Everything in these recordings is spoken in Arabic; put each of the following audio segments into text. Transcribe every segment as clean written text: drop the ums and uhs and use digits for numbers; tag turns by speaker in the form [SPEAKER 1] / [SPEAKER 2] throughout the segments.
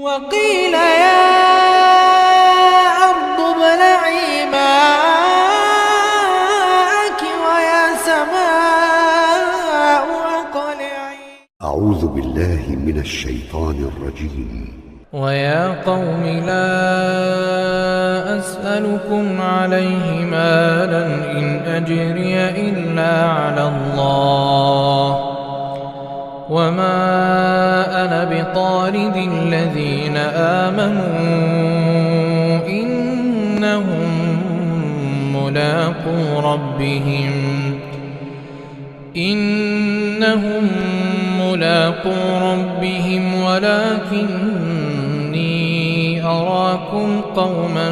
[SPEAKER 1] وقيل يا أرض ابلعي ماءك ويا سماء أقلعي.
[SPEAKER 2] أعوذ بالله من الشيطان الرجيم.
[SPEAKER 3] ويا قوم لا أسألكم عليه مالا إن أجري إلا على الله وما أنا بطارد الذين آمنوا إنهم ملاقو ربهم ولكني أراكم قوما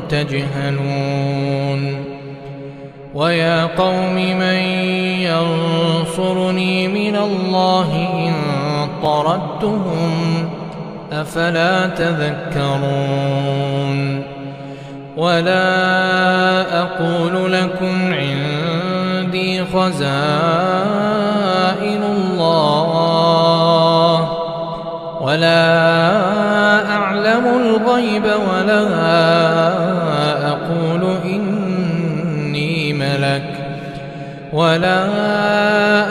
[SPEAKER 3] تجهلون. ويا قوم من ينصرني من الله إن طردتهم أفلا تذكرون. ولا أقول لكم عندي خزائن الله ولا أعلم الغيب ولا أقول إني ملك ولا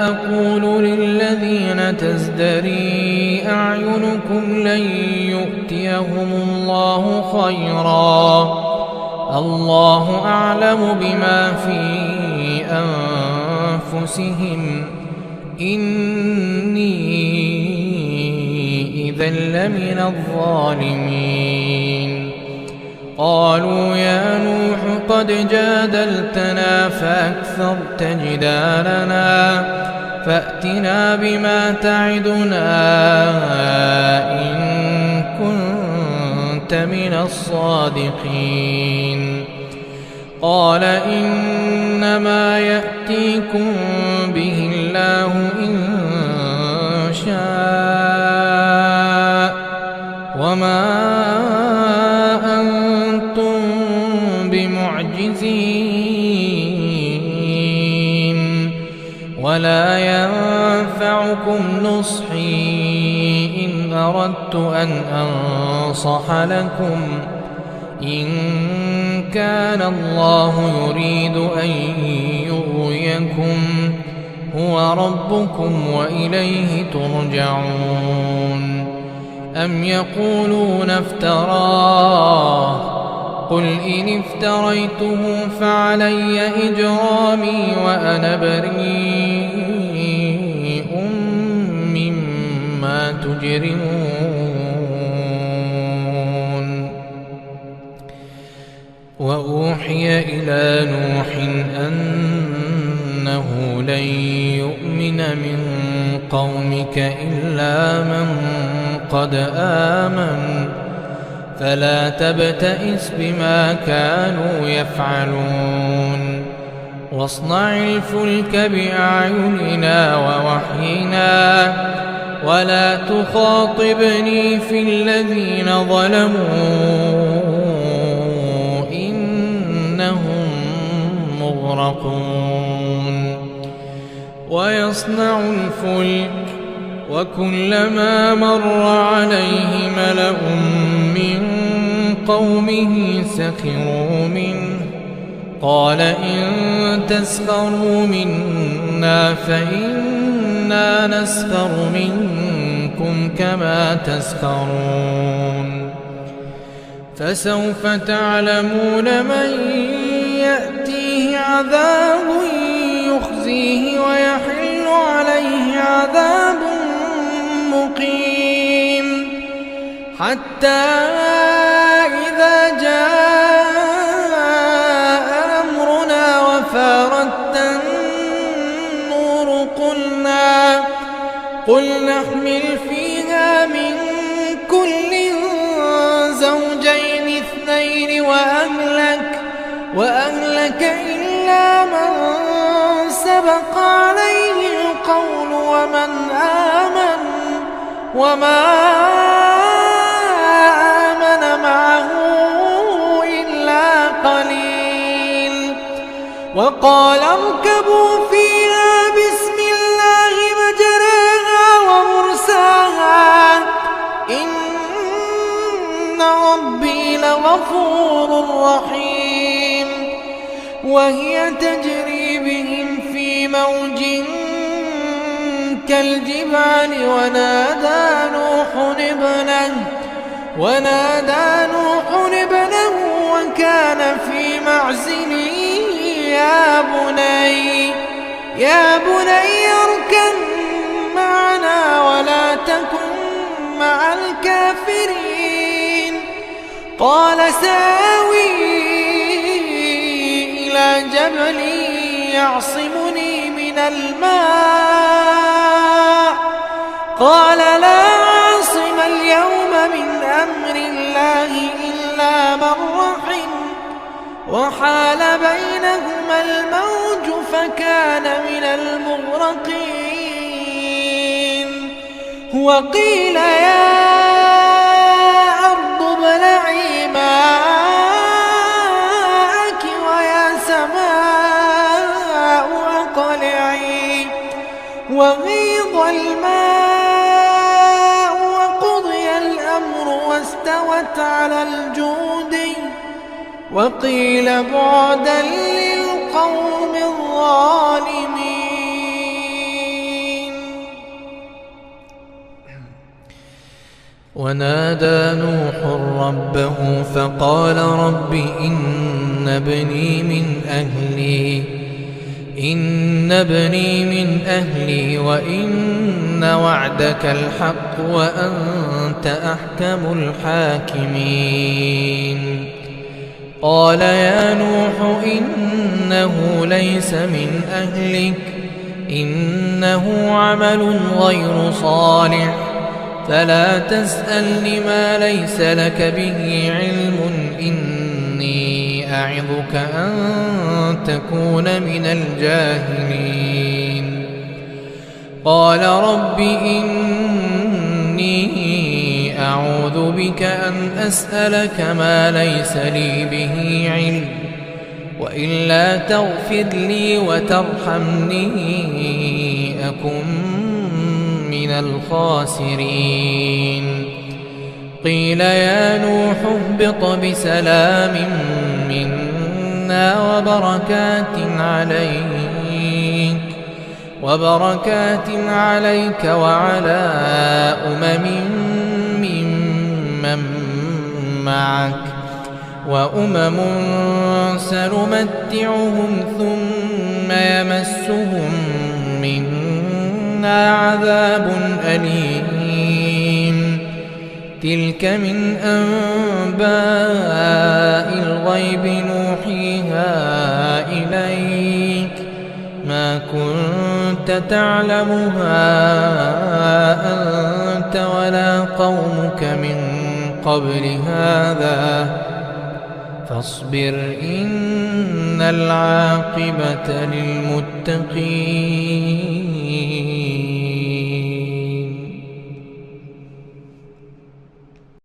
[SPEAKER 3] أقول للذين تزدري أعينكم لن يؤتيهم الله خيرا الله أعلم بما في أنفسهم إني إذا لمن الظالمين. قالوا يا نوح قد جادلتنا فأكثرت جدالنا فأتنا بما تعدنا إن كنت من الصادقين. قال إنما يأتيكم به الله إن شاء وما أنتم بمعجزين ولا ينفعكم نصحي إن أردت أن أنصح لكم إن كان الله يريد أن يغويكم هو ربكم وإليه ترجعون. أم يقولون افتراه قل إن افتريته فعلي إجرامي وأنا بريء مما تجرمون. وأوحي إلى نوح أنه لن يؤمن من قومك إلا من قد آمن فلا تبتئس بما كانوا يفعلون. واصنع الفلك بأعيننا ووحينا ولا تخاطبني في الذين ظلموا إنهم مغرقون. ويصنع الفلك وكلما مر عليه ملأ من قومه سخروا منه قال إن تسخروا منا فإنا نسخر منكم كما تسخرون. فسوف تعلمون من يأتيه عذاب يخزيه ويحل عليه عذاب مقيم. حتى إذا جاء أمرنا وفارت النور قل نحمل فيها من كل زوجين اثنين وأهلك إلا من سبق عليه القول وما آمن معه إلا قليل. وقال اركبوا فيها بسم الله مجراها ومرساها إن غفور رحيم. وهي تجري بهم في موج كالجبال ونادى نوح ابنه وكان في معزل يا بني اركب معنا ولا تكن مع الكافرين. قال سآوي إلى جبل يعصمني من الماء قال لا عاصم اليوم من أمر الله إلا من رحم وحال بينهما الموج فكان من المغرقين. وقيل يا أرض ابلعي ماءك ويا سماء أقلعي وغيض الماء وقضي الأمر واستوت على الجود وقيل بعدا للقوم الظالمين. ونادى نوح ربه فقال رب إن ابني من أهلي وإن وعدك الحق وأنت أحكم الحاكمين. قال يا نوح إنه ليس من أهلك إنه عمل غير صالح فلا تسألني ما ليس لك به علم إني أعظك أن تكون من الجاهلين. قال رب إني أعوذ بك أن أسألك ما ليس لي به علم وإلا تغفر لي وترحمني أكن من الخاسرين. قيل يا نوح اهبط بسلام منا وبركات عليك وعلى ممن معك وأمم سنمتعهم ثم يمسهم منا عذاب أليم. تلك من أنباء الغيب نوحيها إليك ما كنت تعلمها أنت ولا قومك من قبل هذا فاصبر إن العاقبة للمتقين.